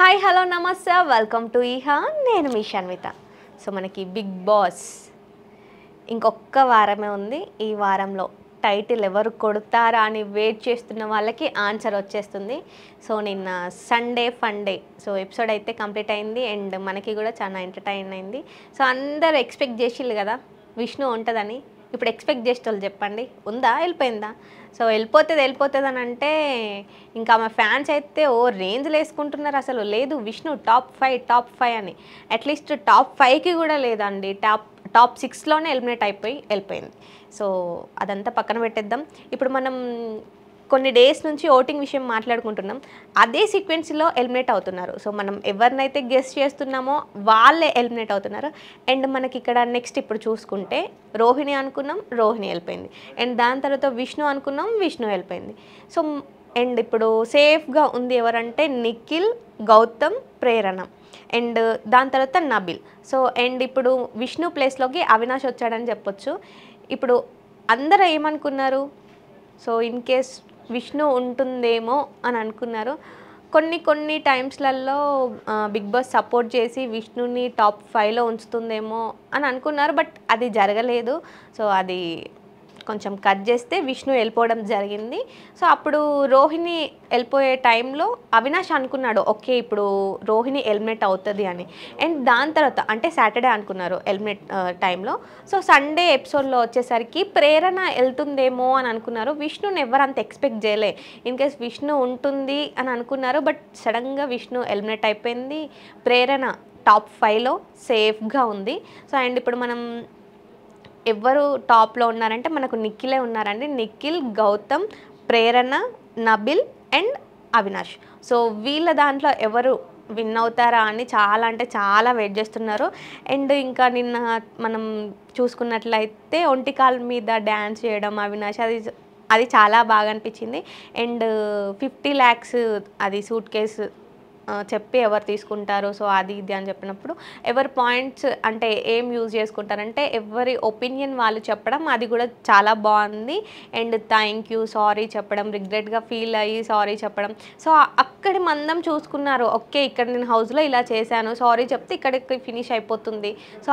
Hi hello నమస్తే welcome to ఈహా నేను మీ Shanvitha. So మనకి బిగ్ బాస్ ఇంకొక వారమే ఉంది. ఈ వారంలో టైటిల్ ఎవరు కొడతారా అని వెయిట్ చేస్తున్న వాళ్ళకి ఆన్సర్ వచ్చేస్తుంది. సో నిన్న Sunday fun day so episode అయితే కంప్లీట్ అయింది అండ్ మనకి కూడా చాలా ఎంటర్టైన్ అయింది. సో అందరు ఎక్స్పెక్ట్ చేసిళ్ళు కదా విష్ణు ఉంటుందని. ఇప్పుడు ఎక్స్పెక్ట్ చేసేటోళ్ళు చెప్పండి, ఉందా వెళ్ళిపోయిందా? సో వెళ్ళిపోతుంది అని అంటే ఇంకా మా ఫ్యాన్స్ అయితే ఓ రేంజ్లో వేసుకుంటున్నారు. అసలు లేదు విష్ణు టాప్ ఫైవ్ అని, అట్లీస్ట్ టాప్ 5కి కూడా లేదండి, టాప్ 6లోనే ఎలిమినేట్ అయిపోయి వెళ్ళిపోయింది. సో అదంతా పక్కన పెట్టేద్దాం. ఇప్పుడు మనం కొన్ని డేస్ నుంచి ఓటింగ్ విషయం మాట్లాడుకుంటున్నాం. అదే సీక్వెన్స్లో ఎలిమినేట్ అవుతున్నారు. సో మనం ఎవరినైతే గెస్ట్ చేస్తున్నామో వాళ్ళే ఎలిమినేట్ అవుతున్నారు. అండ్ మనకి ఇక్కడ నెక్స్ట్ ఇప్పుడు చూసుకుంటే రోహిణి అనుకున్నాం, రోహిణి వెళ్ళిపోయింది. అండ్ దాని తర్వాత విష్ణు అనుకున్నాం, విష్ణు వెళ్ళిపోయింది. సో అండ్ ఇప్పుడు సేఫ్గా ఉంది ఎవరంటే నిఖిల్, గౌతమ్, ప్రేరణ అండ్ దాని తర్వాత నబిల్. సో అండ్ ఇప్పుడు విష్ణు ప్లేస్లోకి అవినాష్ వచ్చాడని చెప్పొచ్చు. ఇప్పుడు అందరూ ఏమనుకున్నారు, సో ఇన్ కేస్ విష్ణు ఉంటుందేమో అని అనుకున్నారు. కొన్ని టైమ్స్లలో బిగ్ బాస్ సపోర్ట్ చేసి విష్ణుని టాప్ 5లో ఉంచుతుందేమో అని అనుకున్నారు. బట్ అది జరగలేదు. సో అది కొంచెం కట్ చేస్తే విష్ణు వెళ్ళిపోవడం జరిగింది. సో అప్పుడు రోహిణి వెళ్ళిపోయే టైంలో అవినాష్ అనుకున్నాడు ఓకే ఇప్పుడు రోహిణి ఎలిమినేట్ అవుతుంది అని. అండ్ దాని తర్వాత అంటే సాటర్డే అనుకున్నారు ఎలిమినేట్ టైంలో. సో సండే ఎపిసోడ్లో వచ్చేసరికి ప్రేరణ వెళ్తుందేమో అని అనుకున్నారు. విష్ణుని ఎవరంత ఎక్స్పెక్ట్ చేయలే. ఇన్ కేస్ విష్ణు ఉంటుంది అని అనుకున్నారు. బట్ సడన్గా విష్ణు ఎలిమినేట్ అయిపోయింది. ప్రేరణ టాప్ 5లో సేఫ్గా ఉంది. సో అండ్ ఇప్పుడు మనం ఎవరు టాప్లో ఉన్నారంటే మనకు నిఖిలే ఉన్నారండి. నిఖిల్, గౌతమ్, ప్రేరణ, నబిల్ అండ్ అవినాష్. సో వీళ్ళ దాంట్లో ఎవరు విన్ అవుతారా అని చాలా అంటే చాలా వెయిట్ చేస్తున్నారు. అండ్ ఇంకా నిన్న మనం చూసుకున్నట్లయితే ఒంటికాల మీద డ్యాన్స్ చేయడం అవినాష్, అది చాలా బాగా అనిపించింది. అండ్ 50 lakhs అది సూట్ కేసు చెప్పి ఎవరు తీసుకుంటారు సో అది ఇది అని చెప్పినప్పుడు ఎవరి పాయింట్స్ అంటే ఏం యూజ్ చేసుకుంటారంటే ఎవరి ఒపీనియన్ వాళ్ళు చెప్పడం, అది కూడా చాలా బాగుంది. అండ్ థ్యాంక్ యూ, సారీ చెప్పడం, రిగ్రెట్గా ఫీల్ అయ్యి సారీ చెప్పడం. సో అక్కడి మందం చూసుకున్నారు. ఓకే ఇక్కడ నేను హౌస్లో ఇలా చేశాను, సారీ చెప్తే ఇక్కడికి ఫినిష్ అయిపోతుంది. సో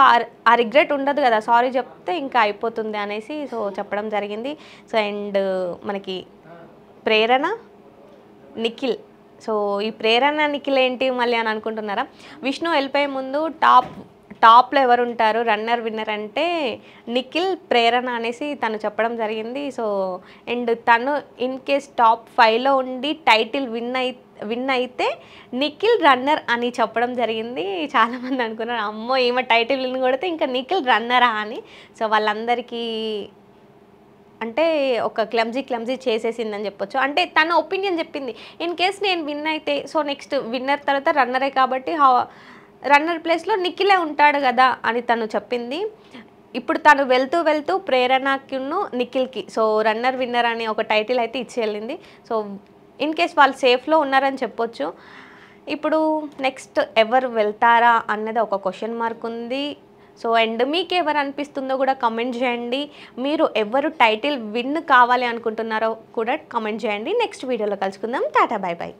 ఆ రిగ్రెట్ ఉండదు కదా, సారీ చెప్తే ఇంకా అయిపోతుంది అనేసి సో చెప్పడం జరిగింది. సో అండ్ మనకి ప్రేరణ, నిఖిల్. సో ఈ ప్రేరణ నిఖిల్ ఏంటి మళ్ళీ అని అనుకుంటున్నారా? విష్ణు వెళ్ళిపోయే ముందు టాప్లో ఎవరు ఉంటారు రన్నర్ విన్నర్ అంటే నిఖిల్, ప్రేరణ అనేసి తను చెప్పడం జరిగింది. సో అండ్ తను ఇన్ కేస్ టాప్ 5లో ఉండి టైటిల్ విన్ అయితే నిఖిల్ రన్నర్ అని చెప్పడం జరిగింది. చాలామంది అనుకున్నారు అమ్మో ఈమె టైటిల్ విన్ కొడితే ఇంకా నిఖిల్ రన్నరా అని. సో వాళ్ళందరికీ అంటే ఒక క్లమ్జీ చేసేసిందని చెప్పొచ్చు. అంటే తన ఒపీనియన్ చెప్పింది. ఇన్ కేస్ నేను విన్ అయితే సో నెక్స్ట్ విన్నర్ తర్వాత రన్నరే కాబట్టి రన్నర్ ప్లేస్లో నిఖిలే ఉంటాడు కదా అని తను చెప్పింది. ఇప్పుడు తను వెళ్తూ ప్రేరణకిను నిఖిల్కి సో రన్నర్ విన్నర్ అని ఒక టైటిల్ అయితే ఇచ్చి వెళ్ళింది. సో ఇన్ కేస్ వాళ్ళు సేఫ్లో ఉన్నారని చెప్పొచ్చు. ఇప్పుడు నెక్స్ట్ ఎవరు వెళ్తారా అన్నది ఒక క్వశ్చన్ మార్క్ ఉంది. సో అండ్ మీకు ఎవరు అనిపిస్తుందో కూడా కమెంట్ చేయండి. మీరు ఎవరు టైటిల్ విన్ కావాలి అనుకుంటున్నారో కూడా కమెంట్ చేయండి. నెక్స్ట్ వీడియోలో కలుసుకుందాం. Tata bye by.